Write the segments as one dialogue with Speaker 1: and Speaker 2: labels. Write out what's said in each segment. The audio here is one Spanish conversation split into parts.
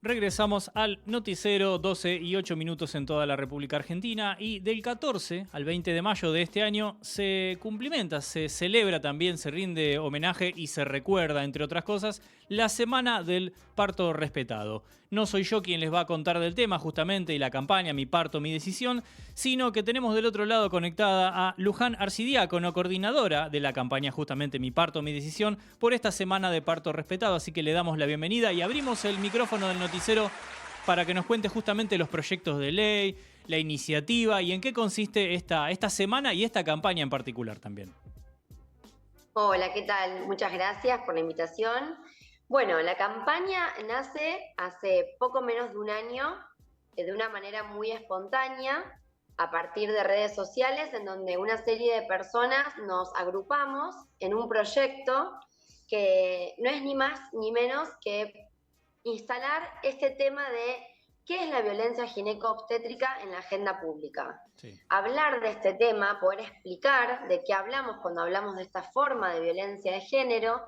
Speaker 1: Regresamos al noticiero, 12 y 8 minutos en toda la República Argentina, y del 14 al 20 de mayo de este año se cumplimenta, se celebra también, se rinde homenaje y se recuerda, entre otras cosas, la Semana del Parto Respetado. No soy yo quien les va a contar del tema justamente y la campaña Mi Parto, Mi Decisión, sino que tenemos del otro lado conectada a Luján Arcidiácono, coordinadora de la campaña justamente Mi Parto, Mi Decisión, por esta Semana de Parto Respetado. Así que le damos la bienvenida y abrimos el micrófono del noticiero para que nos cuente justamente los proyectos de ley, la iniciativa y en qué consiste esta semana y esta campaña en particular también.
Speaker 2: Hola, ¿qué tal? Muchas gracias por la invitación. Bueno, la campaña nace hace poco menos de un año, de una manera muy espontánea, a partir de redes sociales, en donde una serie de personas nos agrupamos en un proyecto que no es ni más ni menos que instalar este tema de qué es la violencia gineco-obstétrica en la agenda pública. Sí. Hablar de este tema, poder explicar de qué hablamos cuando hablamos de esta forma de violencia de género,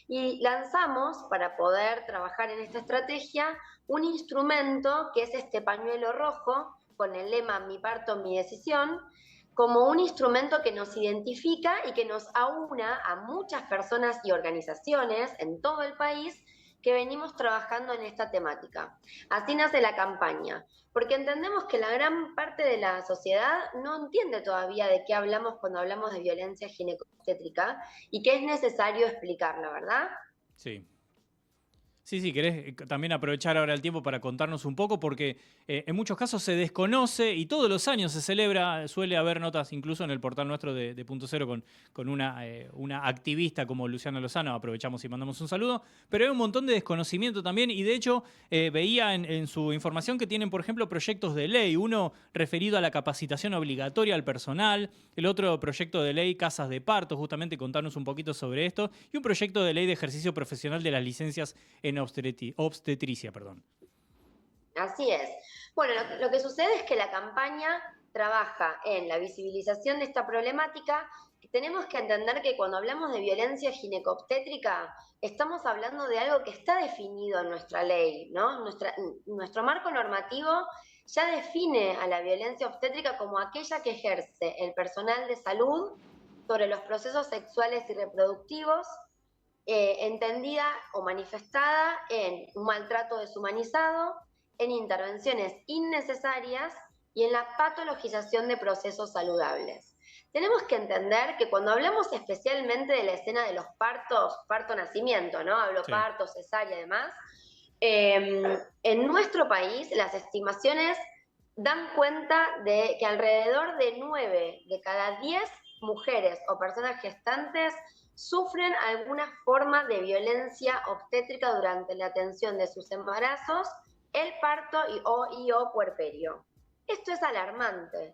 Speaker 2: y lanzamos, para poder trabajar en esta estrategia, un instrumento que es este pañuelo rojo con el lema Mi Parto, Mi Decisión, como un instrumento que nos identifica y que nos aúna a muchas personas y organizaciones en todo el país que venimos trabajando en esta temática. Así nace la campaña, porque entendemos que la gran parte de la sociedad no entiende todavía de qué hablamos cuando hablamos de violencia ginecobstétrica y que es necesario explicarla, ¿verdad?
Speaker 1: Sí. Sí, querés también aprovechar ahora el tiempo para contarnos un poco, porque en muchos casos se desconoce y todos los años se celebra, suele haber notas incluso en el portal nuestro de Punto Cero con una activista como Luciana Lozano, aprovechamos y mandamos un saludo, pero hay un montón de desconocimiento también y de hecho veía en su información que tienen, por ejemplo, proyectos de ley, uno referido a la capacitación obligatoria al personal, el otro proyecto de ley casas de parto, justamente contarnos un poquito sobre esto, y un proyecto de ley de ejercicio profesional de las licencias en obstetricia.
Speaker 2: Así es. Bueno, lo que sucede es que la campaña trabaja en la visibilización de esta problemática. Tenemos que entender que cuando hablamos de violencia ginecobstétrica, estamos hablando de algo que está definido en nuestra ley, ¿no? Nuestro marco normativo ya define a la violencia obstétrica como aquella que ejerce el personal de salud sobre los procesos sexuales y reproductivos, entendida o manifestada en un maltrato deshumanizado, en intervenciones innecesarias y en la patologización de procesos saludables. Tenemos que entender que cuando hablamos especialmente de la escena de los partos, parto-nacimiento, ¿no? Hablo sí. Parto, cesárea y demás, en nuestro país las estimaciones dan cuenta de que alrededor de 9 de cada 10 mujeres o personas gestantes sufren alguna forma de violencia obstétrica durante la atención de sus embarazos, el parto y o puerperio. Esto es alarmante,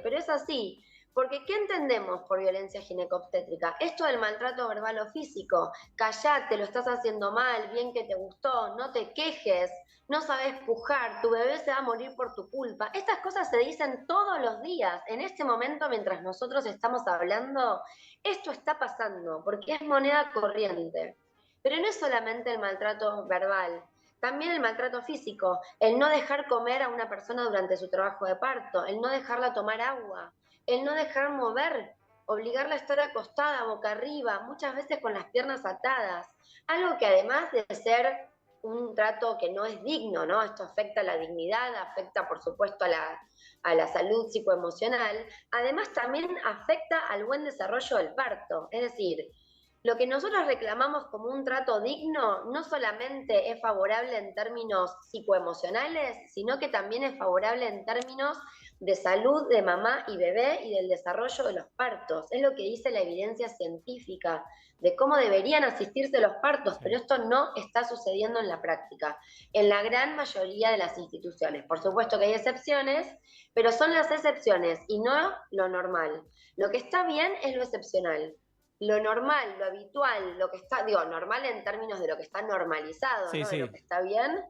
Speaker 2: pero es así. Porque ¿qué entendemos por violencia ginecobstétrica? Esto del maltrato verbal o físico. Callate, lo estás haciendo mal, bien que te gustó, no te quejes, no sabes pujar, tu bebé se va a morir por tu culpa. Estas cosas se dicen todos los días. En este momento, mientras nosotros estamos hablando, esto está pasando porque es moneda corriente. Pero no es solamente el maltrato verbal. También el maltrato físico, el no dejar comer a una persona durante su trabajo de parto, el no dejarla tomar agua, el no dejar mover, obligarla a estar acostada, boca arriba, muchas veces con las piernas atadas. Algo que además de ser un trato que no es digno, ¿no? Esto afecta a la dignidad, afecta por supuesto a la salud psicoemocional, además también afecta al buen desarrollo del parto. Es decir, lo que nosotros reclamamos como un trato digno no solamente es favorable en términos psicoemocionales, sino que también es favorable en términos de salud de mamá y bebé y del desarrollo de los partos. Es lo que dice la evidencia científica de cómo deberían asistirse los partos, pero esto no está sucediendo en la práctica, en la gran mayoría de las instituciones. Por supuesto que hay excepciones, pero son las excepciones y no lo normal. Lo que está bien es lo excepcional. Lo normal, lo habitual, lo que está, normal en términos de lo que está normalizado, sí, ¿no? Sí. De lo que está bien,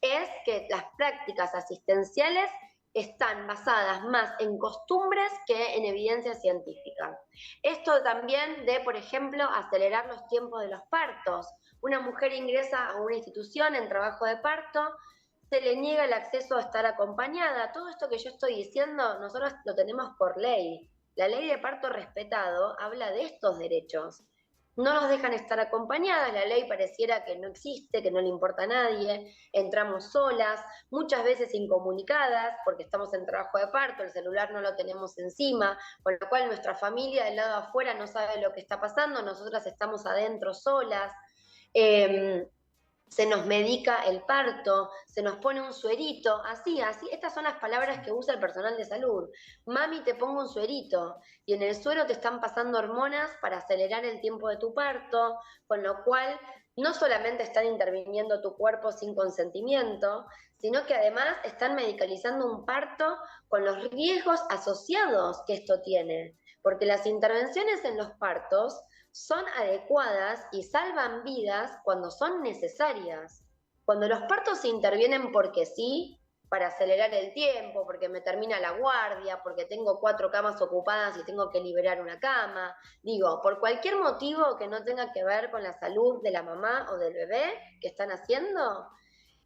Speaker 2: es que las prácticas asistenciales están basadas más en costumbres que en evidencia científica. Esto también de, por ejemplo, acelerar los tiempos de los partos. Una mujer ingresa a una institución en trabajo de parto, se le niega el acceso a estar acompañada. Todo esto que yo estoy diciendo, nosotros lo tenemos por ley. La ley de parto respetado habla de estos derechos. No nos dejan estar acompañadas, la ley pareciera que no existe, que no le importa a nadie, entramos solas, muchas veces incomunicadas, porque estamos en trabajo de parto, el celular no lo tenemos encima, con lo cual nuestra familia del lado de afuera no sabe lo que está pasando, nosotras estamos adentro solas. Eh, Se nos medica el parto, se nos pone un suerito, así, estas son las palabras que usa el personal de salud. Mami, te pongo un suerito, y en el suero te están pasando hormonas para acelerar el tiempo de tu parto, con lo cual no solamente están interviniendo tu cuerpo sin consentimiento, sino que además están medicalizando un parto con los riesgos asociados que esto tiene, porque las intervenciones en los partos son adecuadas y salvan vidas cuando son necesarias. Cuando los partos se intervienen porque sí, para acelerar el tiempo, porque me termina la guardia, porque tengo 4 camas ocupadas y tengo que liberar una cama, digo, por cualquier motivo que no tenga que ver con la salud de la mamá o del bebé que están haciendo,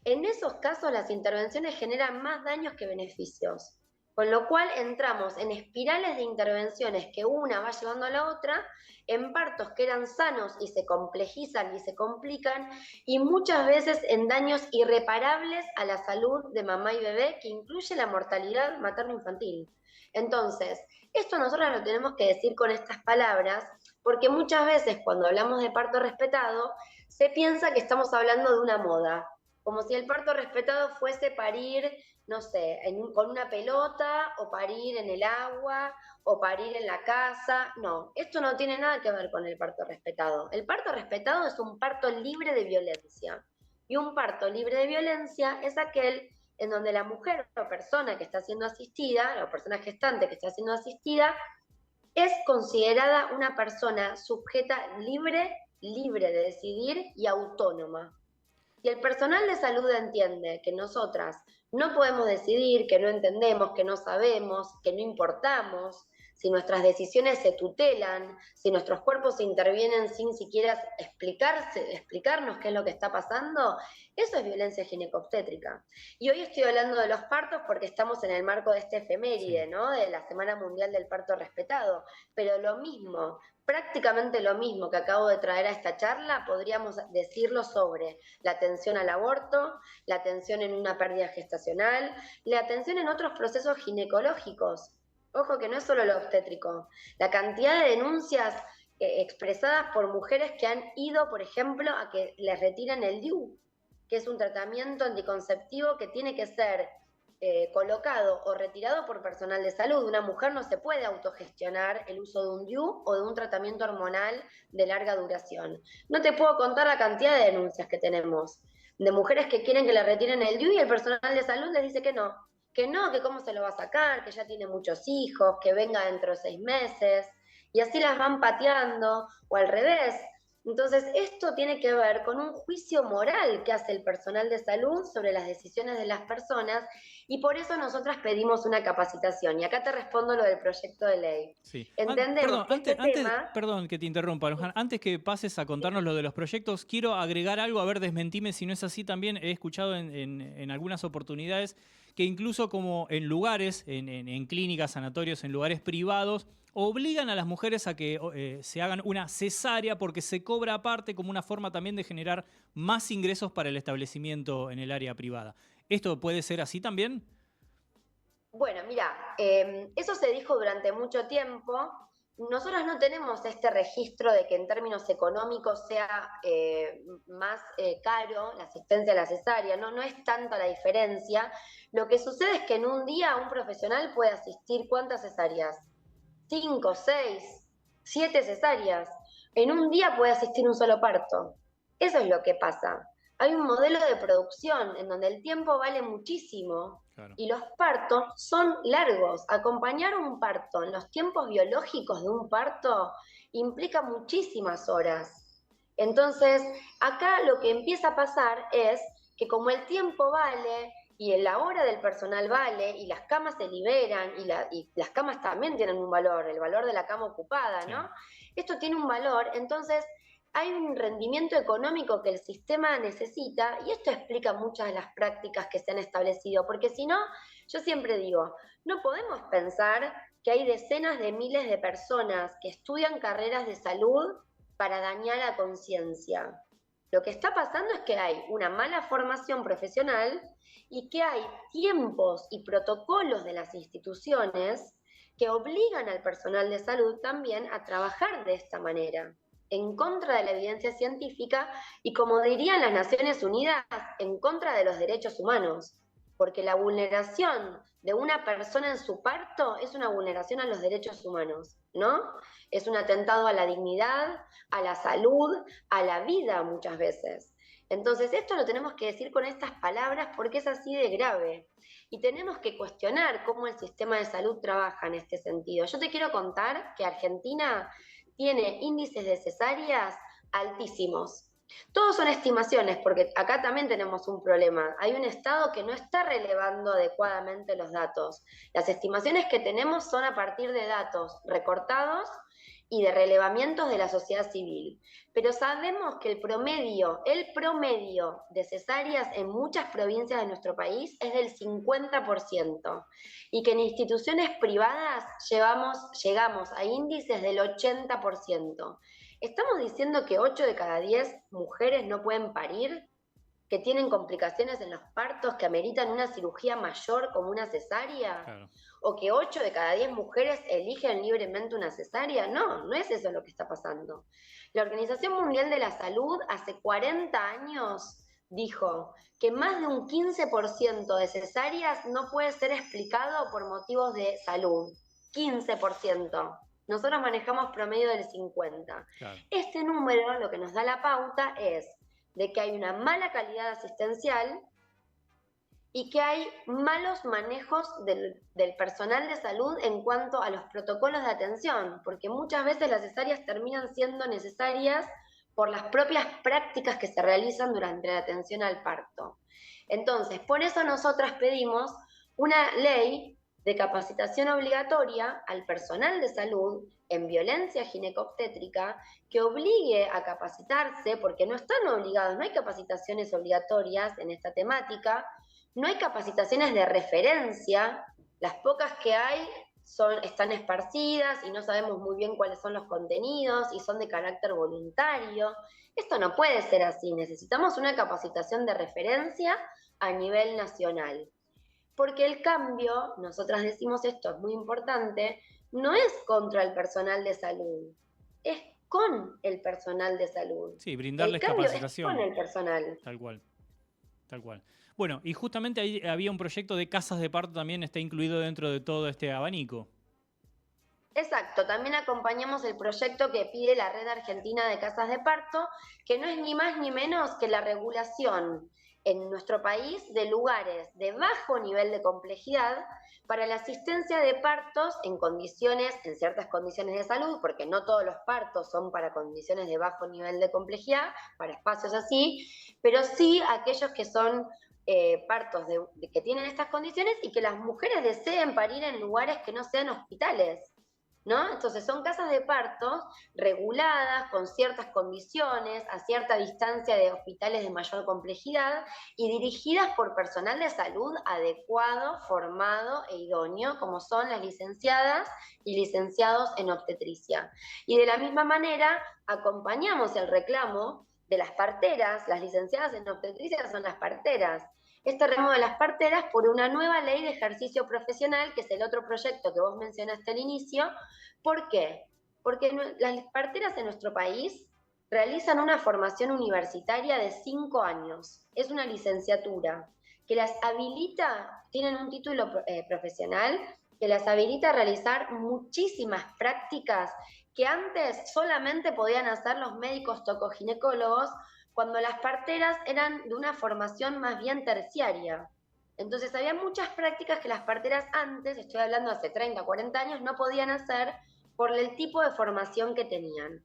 Speaker 2: en esos casos las intervenciones generan más daños que beneficios. Con lo cual entramos en espirales de intervenciones que una va llevando a la otra, en partos que eran sanos y se complejizan y se complican, y muchas veces en daños irreparables a la salud de mamá y bebé, que incluye la mortalidad materno-infantil. Entonces, esto nosotros lo tenemos que decir con estas palabras, porque muchas veces cuando hablamos de parto respetado, se piensa que estamos hablando de una moda, como si el parto respetado fuese parir, no sé, con una pelota, o parir en el agua, o parir en la casa. No, esto no tiene nada que ver con el parto respetado. El parto respetado es un parto libre de violencia. Y un parto libre de violencia es aquel en donde la mujer o persona que está siendo asistida, la persona gestante que está siendo asistida, es considerada una persona sujeta libre, libre de decidir y autónoma. Si el personal de salud entiende que nosotras no podemos decidir, que no entendemos, que no sabemos, que no importamos, si nuestras decisiones se tutelan, si nuestros cuerpos se intervienen sin siquiera explicarnos qué es lo que está pasando, eso es violencia ginecobstétrica. Y hoy estoy hablando de los partos porque estamos en el marco de este efeméride,
Speaker 1: Sí.
Speaker 2: ¿no? De la Semana Mundial del Parto Respetado. Pero lo mismo, prácticamente lo mismo que acabo de traer a esta charla, podríamos decirlo sobre la atención al aborto, la atención en una pérdida gestacional, la atención en otros procesos ginecológicos. Ojo que no es solo lo obstétrico. La cantidad de denuncias expresadas por mujeres que han ido, por ejemplo, a que les retiren el DIU, que es un tratamiento anticonceptivo que tiene que ser colocado o retirado por personal de salud. Una mujer no se puede autogestionar el uso de un DIU o de un tratamiento hormonal de larga duración. No te puedo contar la cantidad de denuncias que tenemos de mujeres que quieren que le retiren el DIU y el personal de salud les dice que no, que cómo se lo va a sacar, que ya tiene muchos hijos, que venga dentro de 6 meses, y así las van pateando, o al revés. Entonces, esto tiene que ver con un juicio moral que hace el personal de salud sobre las decisiones de las personas, y por eso nosotras pedimos una capacitación. Y acá te respondo lo del proyecto de ley.
Speaker 1: Sí.
Speaker 2: Entendemos
Speaker 1: Perdón,
Speaker 2: que este tema...
Speaker 1: perdón que te interrumpa, Luján. Antes que pases a contarnos lo de los proyectos, quiero agregar algo, a ver, desmentime si no es así también. He escuchado en algunas oportunidades que incluso como en lugares, en clínicas, sanatorios, en lugares privados, obligan a las mujeres a que se hagan una cesárea porque se cobra aparte como una forma también de generar más ingresos para el establecimiento en el área privada. ¿Esto puede ser así también?
Speaker 2: Bueno, mira, eso se dijo durante mucho tiempo. Nosotros no tenemos este registro de que en términos económicos sea más caro la asistencia a la cesárea, no es tanta la diferencia. Lo que sucede es que en un día un profesional puede asistir ¿cuántas cesáreas? 5, 6, 7 cesáreas. En un día puede asistir un solo parto. Eso es lo que pasa. Hay un modelo de producción en donde el tiempo vale muchísimo.
Speaker 1: Claro.
Speaker 2: Y los partos son largos. Acompañar un parto en los tiempos biológicos de un parto implica muchísimas horas. Entonces, acá lo que empieza a pasar es que como el tiempo vale y la hora del personal vale, y las camas se liberan, y las camas también tienen un valor, el valor de la cama ocupada, ¿no?
Speaker 1: Sí.
Speaker 2: Esto tiene un valor, entonces hay un rendimiento económico que el sistema necesita, y esto explica muchas de las prácticas que se han establecido, porque si no, yo siempre digo, no podemos pensar que hay decenas de miles de personas que estudian carreras de salud para dañar a conciencia. Lo que está pasando es que hay una mala formación profesional y que hay tiempos y protocolos de las instituciones que obligan al personal de salud también a trabajar de esta manera, en contra de la evidencia científica y, como dirían las Naciones Unidas, en contra de los derechos humanos, porque la vulneración de una persona en su parto es una vulneración a los derechos humanos, ¿no? Es un atentado a la dignidad, a la salud, a la vida muchas veces. Entonces, esto lo tenemos que decir con estas palabras porque es así de grave. Y tenemos que cuestionar cómo el sistema de salud trabaja en este sentido. Yo te quiero contar que Argentina tiene índices de cesáreas altísimos. Todos son estimaciones, porque acá también tenemos un problema. Hay un Estado que no está relevando adecuadamente los datos. Las estimaciones que tenemos son a partir de datos recortados y de relevamientos de la sociedad civil. Pero sabemos que el promedio de cesáreas en muchas provincias de nuestro país es del 50%, y que en instituciones privadas llegamos a índices del 80%. ¿Estamos diciendo que 8 de cada 10 mujeres no pueden parir? ¿Que tienen complicaciones en los partos que ameritan una cirugía mayor como una cesárea?
Speaker 1: Claro.
Speaker 2: ¿O que 8 de cada 10 mujeres eligen libremente una cesárea? No, no es eso lo que está pasando. La Organización Mundial de la Salud hace 40 años dijo que más de un 15% de cesáreas no puede ser explicado por motivos de salud. 15%. Nosotros manejamos promedio del 50%.
Speaker 1: Claro.
Speaker 2: Este número lo que nos da la pauta es de que hay una mala calidad asistencial y que hay malos manejos del personal de salud en cuanto a los protocolos de atención, porque muchas veces las cesáreas terminan siendo necesarias por las propias prácticas que se realizan durante la atención al parto. Entonces, por eso nosotras pedimos una ley de capacitación obligatoria al personal de salud en violencia ginecobstétrica, que obligue a capacitarse, porque no están obligados, no hay capacitaciones obligatorias en esta temática, no hay capacitaciones de referencia, las pocas que hay están esparcidas y no sabemos muy bien cuáles son los contenidos y son de carácter voluntario. Esto no puede ser así, necesitamos una capacitación de referencia a nivel nacional. Porque el cambio, nosotras decimos esto, es muy importante, no es contra el personal de salud, es con el personal de salud.
Speaker 1: Sí, brindarles
Speaker 2: El cambio
Speaker 1: capacitación.
Speaker 2: es con el personal.
Speaker 1: Tal cual. Tal cual. Bueno, y justamente ahí había un proyecto de casas de parto, también está incluido dentro de todo este abanico.
Speaker 2: Exacto, también acompañamos el proyecto que pide la Red Argentina de Casas de Parto, que no es ni más ni menos que la regulación en nuestro país de lugares de bajo nivel de complejidad para la asistencia de partos en ciertas condiciones de salud, porque no todos los partos son para condiciones de bajo nivel de complejidad, para espacios así, pero sí aquellos que son partos que tienen estas condiciones y que las mujeres deseen parir en lugares que no sean hospitales, ¿no? Entonces son casas de partos reguladas, con ciertas condiciones, a cierta distancia de hospitales de mayor complejidad y dirigidas por personal de salud adecuado, formado e idóneo, como son las licenciadas y licenciados en obstetricia. Y de la misma manera acompañamos el reclamo de las parteras. Las licenciadas en obstetricia son las parteras. Este reclamo de las parteras por una nueva ley de ejercicio profesional, que es el otro proyecto que vos mencionaste al inicio. ¿Por qué? Porque las parteras en nuestro país realizan una formación universitaria de 5 años. Es una licenciatura que las habilita, tienen un título profesional que las habilita a realizar muchísimas prácticas que antes solamente podían hacer los médicos tocoginecólogos, cuando las parteras eran de una formación más bien terciaria. Entonces había muchas prácticas que las parteras antes, estoy hablando hace 30, 40 años, no podían hacer por el tipo de formación que tenían.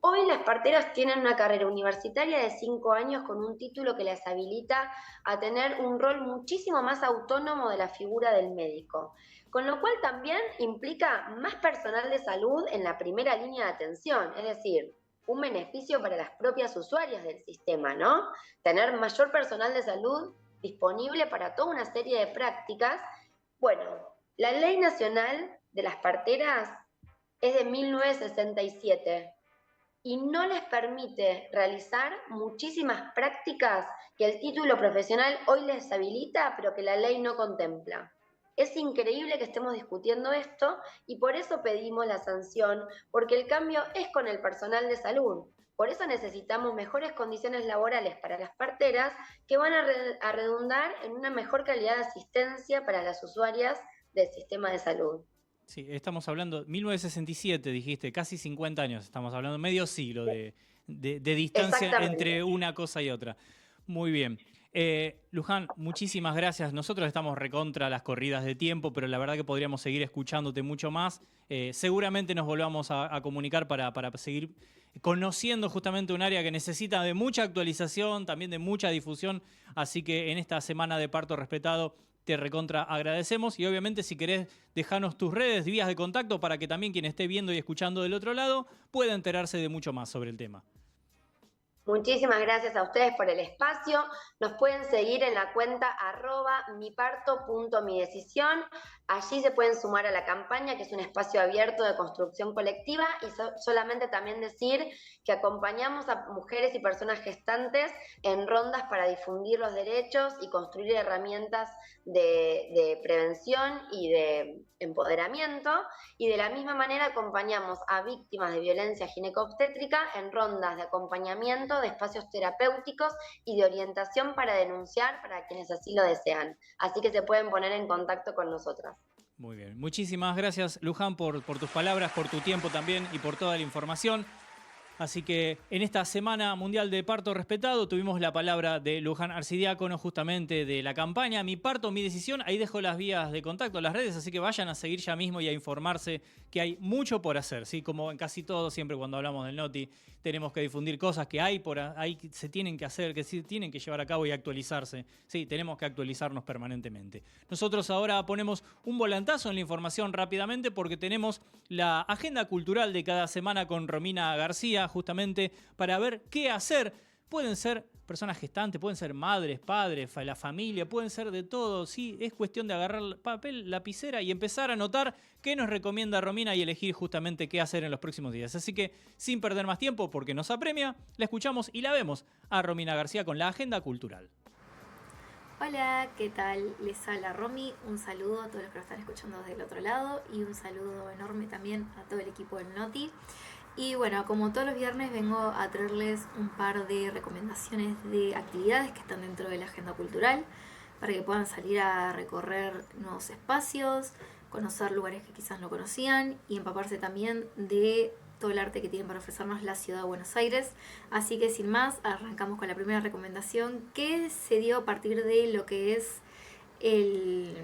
Speaker 2: Hoy las parteras tienen una carrera universitaria de 5 años con un título que les habilita a tener un rol muchísimo más autónomo de la figura del médico, con lo cual también implica más personal de salud en la primera línea de atención, es decir, un beneficio para las propias usuarias del sistema, ¿no? Tener mayor personal de salud disponible para toda una serie de prácticas. Bueno, la Ley Nacional de las Parteras es de 1967 y no les permite realizar muchísimas prácticas que el título profesional hoy les habilita, pero que la ley no contempla. Es increíble que estemos discutiendo esto y por eso pedimos la sanción, porque el cambio es con el personal de salud. Por eso necesitamos mejores condiciones laborales para las parteras que van a redundar en una mejor calidad de asistencia para las usuarias del sistema de salud.
Speaker 1: Sí, estamos hablando, 1967 dijiste, casi 50 años, estamos hablando medio siglo de distancia entre una cosa y otra. Muy bien. Luján, muchísimas gracias. Nosotros estamos recontra las corridas de tiempo, pero la verdad que podríamos seguir escuchándote mucho más. Seguramente nos volvamos a comunicar para seguir conociendo justamente un área que necesita de mucha actualización, también de mucha difusión. Así que en esta semana de parto respetado te recontra agradecemos y obviamente si querés dejarnos tus redes, vías de contacto para que también quien esté viendo y escuchando del otro lado pueda enterarse de mucho más sobre el tema.
Speaker 2: Muchísimas gracias a ustedes por el espacio. Nos pueden seguir en la cuenta @miparto.midecisión. Allí se pueden sumar a la campaña, que es un espacio abierto de construcción colectiva, y solamente también decir que acompañamos a mujeres y personas gestantes en rondas para difundir los derechos y construir herramientas de prevención y de empoderamiento, y de la misma manera acompañamos a víctimas de violencia ginecobstétrica en rondas de acompañamiento, de espacios terapéuticos y de orientación para denunciar para quienes así lo desean. Así que se pueden poner en contacto con nosotras.
Speaker 1: Muy bien. Muchísimas gracias, Luján, por tus palabras, por tu tiempo también y por toda la información. Así que en esta Semana Mundial de Parto Respetado tuvimos la palabra de Luján Arcidiácono, justamente de la campaña Mi Parto, Mi Decisión. Ahí dejo las vías de contacto, las redes, así que vayan a seguir ya mismo y a informarse que hay mucho por hacer, ¿sí? Como en casi todo, siempre cuando hablamos del Noti, tenemos que difundir cosas que hay por ahí, que se tienen que hacer, que se tienen que llevar a cabo y actualizarse. Sí, tenemos que actualizarnos permanentemente. Nosotros ahora ponemos un volantazo en la información rápidamente porque tenemos la agenda cultural de cada semana con Romina García, justamente para ver qué hacer. Pueden ser personas gestantes, pueden ser madres, padres, la familia, pueden ser de todo. Sí, es cuestión de agarrar papel, lapicera y empezar a anotar qué nos recomienda Romina y elegir justamente qué hacer en los próximos días. Así que, sin perder más tiempo, porque nos apremia, la escuchamos y la vemos a Romina García con la agenda cultural.
Speaker 3: Hola, ¿qué tal? Les habla Romy, un saludo a todos los que lo están escuchando desde el otro lado y un saludo enorme también a todo el equipo del Noti. Y bueno, como todos los viernes vengo a traerles un par de recomendaciones de actividades que están dentro de la agenda cultural para que puedan salir a recorrer nuevos espacios, conocer lugares que quizás no conocían y empaparse también de todo el arte que tienen para ofrecernos la ciudad de Buenos Aires. Así que sin más, arrancamos con la primera recomendación que se dio a partir de lo que es el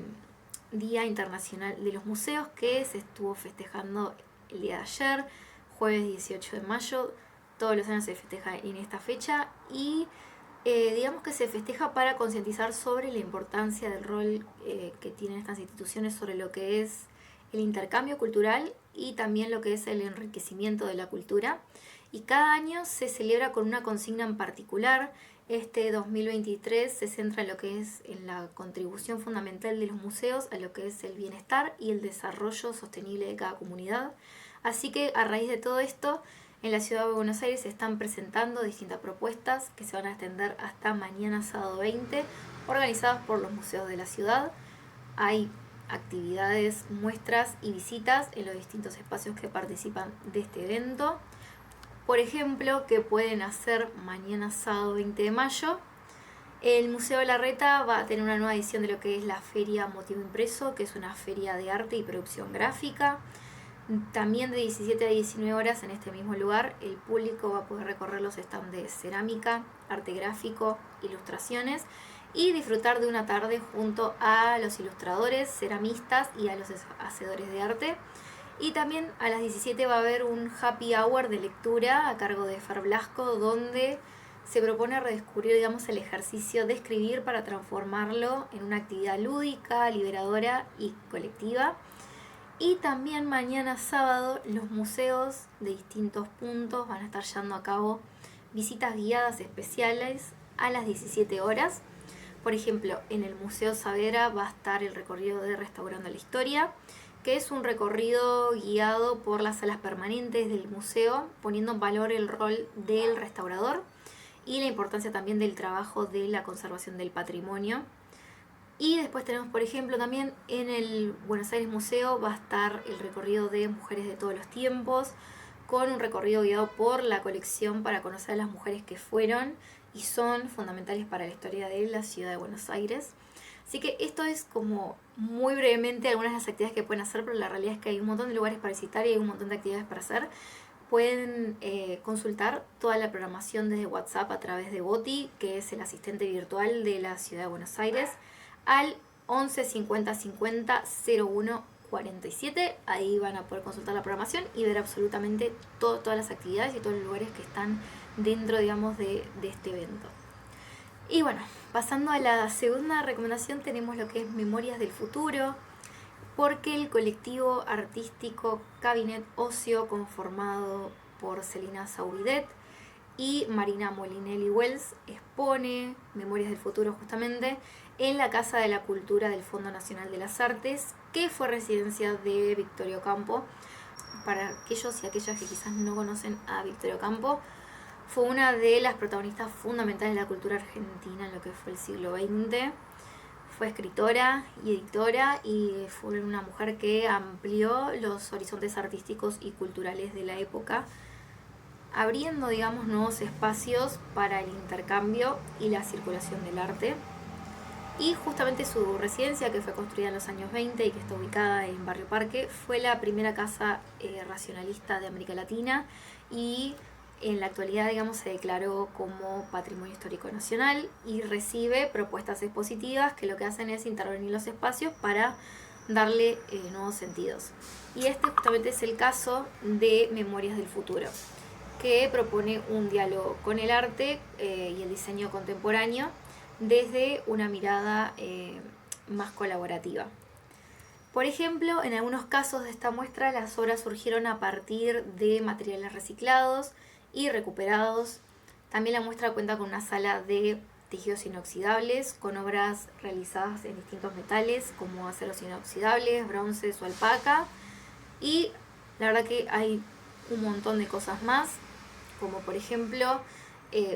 Speaker 3: Día Internacional de los Museos, que se estuvo festejando el día de ayer, jueves 18 de mayo. Todos los años se festeja en esta fecha y digamos que se festeja para concientizar sobre la importancia del rol que tienen estas instituciones sobre lo que es el intercambio cultural y también lo que es el enriquecimiento de la cultura. Y cada año se celebra con una consigna en particular. Este 2023 se centra en lo que es en la contribución fundamental de los museos a lo que es el bienestar y el desarrollo sostenible de cada comunidad. Así que a raíz de todo esto, en la ciudad de Buenos Aires se están presentando distintas propuestas que se van a extender hasta mañana sábado 20, organizadas por los museos de la ciudad. Hay actividades, muestras y visitas en los distintos espacios que participan de este evento. Por ejemplo, que pueden hacer mañana sábado 20 de mayo. El Museo de la Reta va a tener una nueva edición de lo que es la Feria Motivo Impreso, que es una feria de arte y producción gráfica. También de 17 a 19 horas en este mismo lugar el público va a poder recorrer los stands de cerámica, arte gráfico, ilustraciones y disfrutar de una tarde junto a los ilustradores, ceramistas y a los hacedores de arte. Y también a las 17 va a haber un happy hour de lectura a cargo de Fer Blasco, donde se propone redescubrir, digamos, el ejercicio de escribir para transformarlo en una actividad lúdica, liberadora y colectiva. Y también mañana sábado los museos de distintos puntos van a estar llevando a cabo visitas guiadas especiales a las 17 horas. Por ejemplo, en el Museo Saavedra va a estar el recorrido de Restaurando la Historia, que es un recorrido guiado por las salas permanentes del museo, poniendo en valor el rol del restaurador y la importancia también del trabajo de la conservación del patrimonio. Y después tenemos, por ejemplo, también en el Buenos Aires Museo va a estar el recorrido de Mujeres de todos los tiempos, con un recorrido guiado por la colección para conocer a las mujeres que fueron y son fundamentales para la historia de la ciudad de Buenos Aires. Así que esto es como muy brevemente algunas de las actividades que pueden hacer, pero la realidad es que hay un montón de lugares para visitar y hay un montón de actividades para hacer. Pueden consultar toda la programación desde WhatsApp a través de Boti, que es el asistente virtual de la ciudad de Buenos Aires, al 11 50 50 01 47. Ahí van a poder consultar la programación y ver absolutamente todas las actividades y todos los lugares que están dentro, digamos, de este evento. Y bueno, pasando a la segunda recomendación, tenemos lo que es Memorias del Futuro, porque el colectivo artístico Cabinet Ocio, conformado por Celina Saubidet y Marina Molinelli Wells, expone Memorias del Futuro justamente en la Casa de la Cultura del Fondo Nacional de las Artes, que fue residencia de Victoria Ocampo. Para aquellos y aquellas que quizás no conocen a Victoria Ocampo, fue una de las protagonistas fundamentales de la cultura argentina en lo que fue el siglo XX. Fue escritora y editora y fue una mujer que amplió los horizontes artísticos y culturales de la época, abriendo, digamos, nuevos espacios para el intercambio y la circulación del arte. Y justamente su residencia, que fue construida en los años 20 y que está ubicada en Barrio Parque, fue la primera casa racionalista de América Latina y en la actualidad, digamos, se declaró como Patrimonio Histórico Nacional y recibe propuestas expositivas que lo que hacen es intervenir los espacios para darle nuevos sentidos. Y este justamente es el caso de Memorias del Futuro, que propone un diálogo con el arte y el diseño contemporáneo desde una mirada más colaborativa. Por ejemplo, en algunos casos de esta muestra las obras surgieron a partir de materiales reciclados y recuperados. También la muestra cuenta con una sala de tejidos inoxidables con obras realizadas en distintos metales como aceros inoxidables, bronces o alpaca, y la verdad que hay un montón de cosas más, como por ejemplo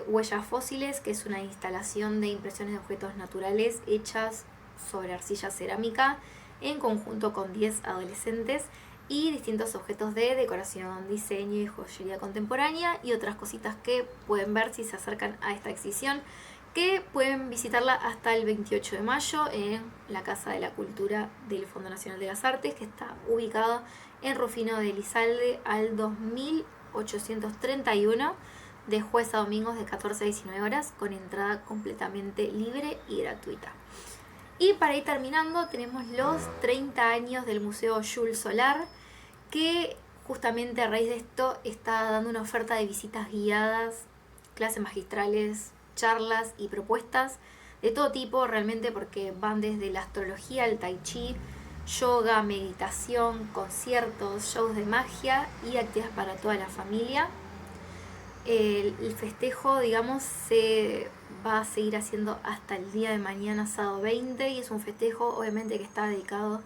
Speaker 3: Huellas Fósiles, que es una instalación de impresiones de objetos naturales hechas sobre arcilla cerámica en conjunto con 10 adolescentes, y distintos objetos de decoración, diseño y joyería contemporánea y otras cositas que pueden ver si se acercan a esta exhibición, que pueden visitarla hasta el 28 de mayo en la Casa de la Cultura del Fondo Nacional de las Artes, que está ubicada en Rufino de Elizalde al 2831, de jueves a domingos de 14 a 19 horas, con entrada completamente libre y gratuita. Y para ir terminando, tenemos los 30 años del Museo Jules Solar, que justamente a raíz de esto está dando una oferta de visitas guiadas, clases magistrales, charlas y propuestas de todo tipo realmente, porque van desde la astrología, el tai chi, yoga, meditación, conciertos, shows de magia y actividades para toda la familia. El festejo, digamos, se va a seguir haciendo hasta el día de mañana, sábado 20, y es un festejo obviamente que está dedicado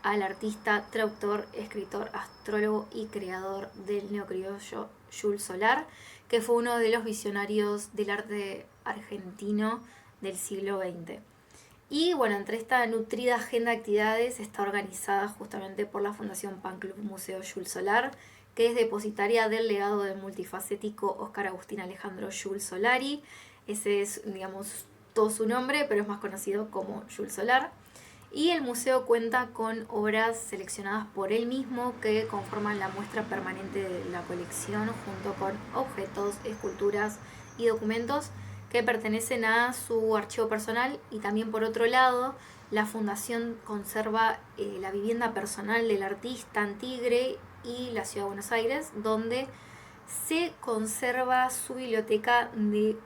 Speaker 3: al artista, traductor, escritor, astrólogo y creador del neocriollo Jules Solar, que fue uno de los visionarios del arte argentino del siglo XX. Y bueno, entre esta nutrida agenda de actividades está organizada justamente por la Fundación Pan Club Museo Jules Solar, que es depositaria del legado del multifacético Óscar Agustín Alejandro Jules Solari. Ese es, digamos, todo su nombre, pero es más conocido como Jules Solar. Y el museo cuenta con obras seleccionadas por él mismo que conforman la muestra permanente de la colección, junto con objetos, esculturas y documentos que pertenecen a su archivo personal. Y también, por otro lado, la fundación conserva la vivienda personal del artista en Tigre y la Ciudad de Buenos Aires, donde se conserva su biblioteca de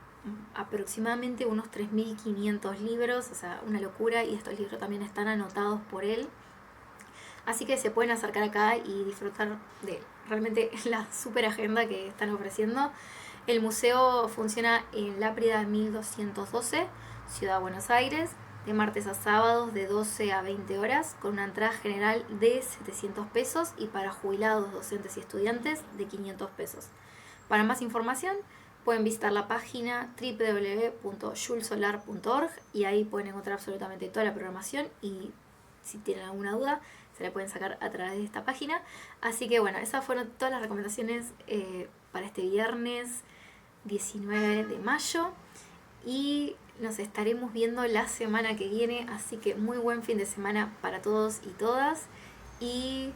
Speaker 3: aproximadamente unos 3.500 libros, o sea, una locura, y estos libros también están anotados por él. Así que se pueden acercar acá y disfrutar de realmente la super agenda que están ofreciendo. El museo funciona en Láprida 1212, Ciudad de Buenos Aires, de martes a sábados de 12 a 20 horas, con una entrada general de 700 pesos y para jubilados, docentes y estudiantes de 500 pesos. Para más información pueden visitar la página www.julsolar.org y ahí pueden encontrar absolutamente toda la programación y si tienen alguna duda se la pueden sacar a través de esta página. Así que bueno, esas fueron todas las recomendaciones para este viernes 19 de mayo y nos estaremos viendo la semana que viene, así que muy buen fin de semana para todos y todas y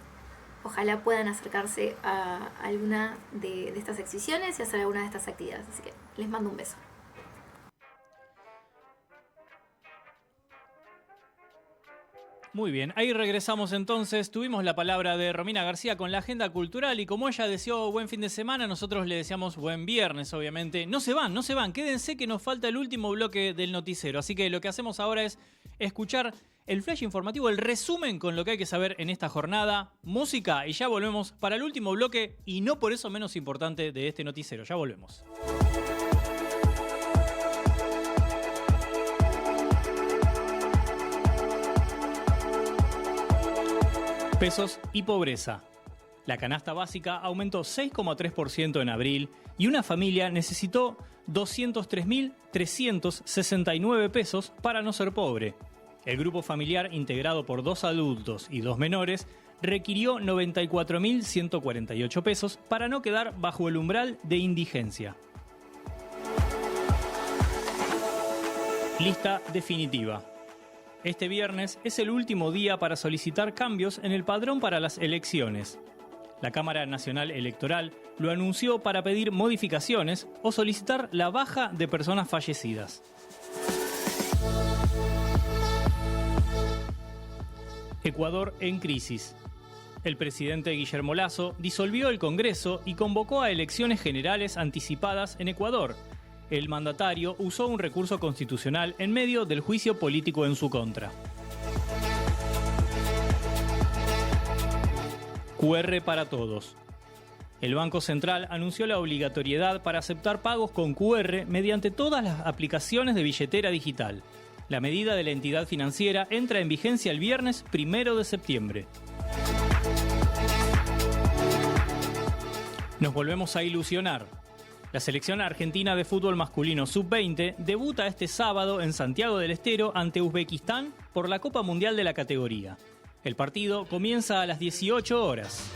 Speaker 3: ojalá puedan acercarse a alguna de estas exhibiciones y hacer alguna de estas actividades. Así que les mando un beso.
Speaker 1: Muy bien, ahí regresamos entonces. Tuvimos la palabra de Romina García con la agenda cultural y como ella deseó buen fin de semana, nosotros le deseamos buen viernes, obviamente. No se van, quédense que nos falta el último bloque del noticiero. Así que lo que hacemos ahora es escuchar el flash informativo, el resumen con lo que hay que saber en esta jornada, música y ya volvemos para el último bloque y no por eso menos importante de este noticiero. Ya volvemos. Pesos y pobreza. La canasta básica aumentó 6,3% en abril y una familia necesitó 203.369 pesos para no ser pobre. El grupo familiar, integrado por 2 adultos y 2 menores, requirió 94.148 pesos para no quedar bajo el umbral de indigencia. Lista definitiva. Este viernes es el último día para solicitar cambios en el padrón para las elecciones. La Cámara Nacional Electoral lo anunció para pedir modificaciones o solicitar la baja de personas fallecidas. Ecuador en crisis. El presidente Guillermo Lasso disolvió el Congreso y convocó a elecciones generales anticipadas en Ecuador. El mandatario usó un recurso constitucional en medio del juicio político en su contra. QR para todos. El Banco Central anunció la obligatoriedad para aceptar pagos con QR mediante todas las aplicaciones de billetera digital. La medida de la entidad financiera entra en vigencia el viernes 1 de septiembre. Nos volvemos a ilusionar. La selección argentina de fútbol masculino sub-20 debuta este sábado en Santiago del Estero ante Uzbekistán por la Copa Mundial de la categoría. El partido comienza a las 18 horas.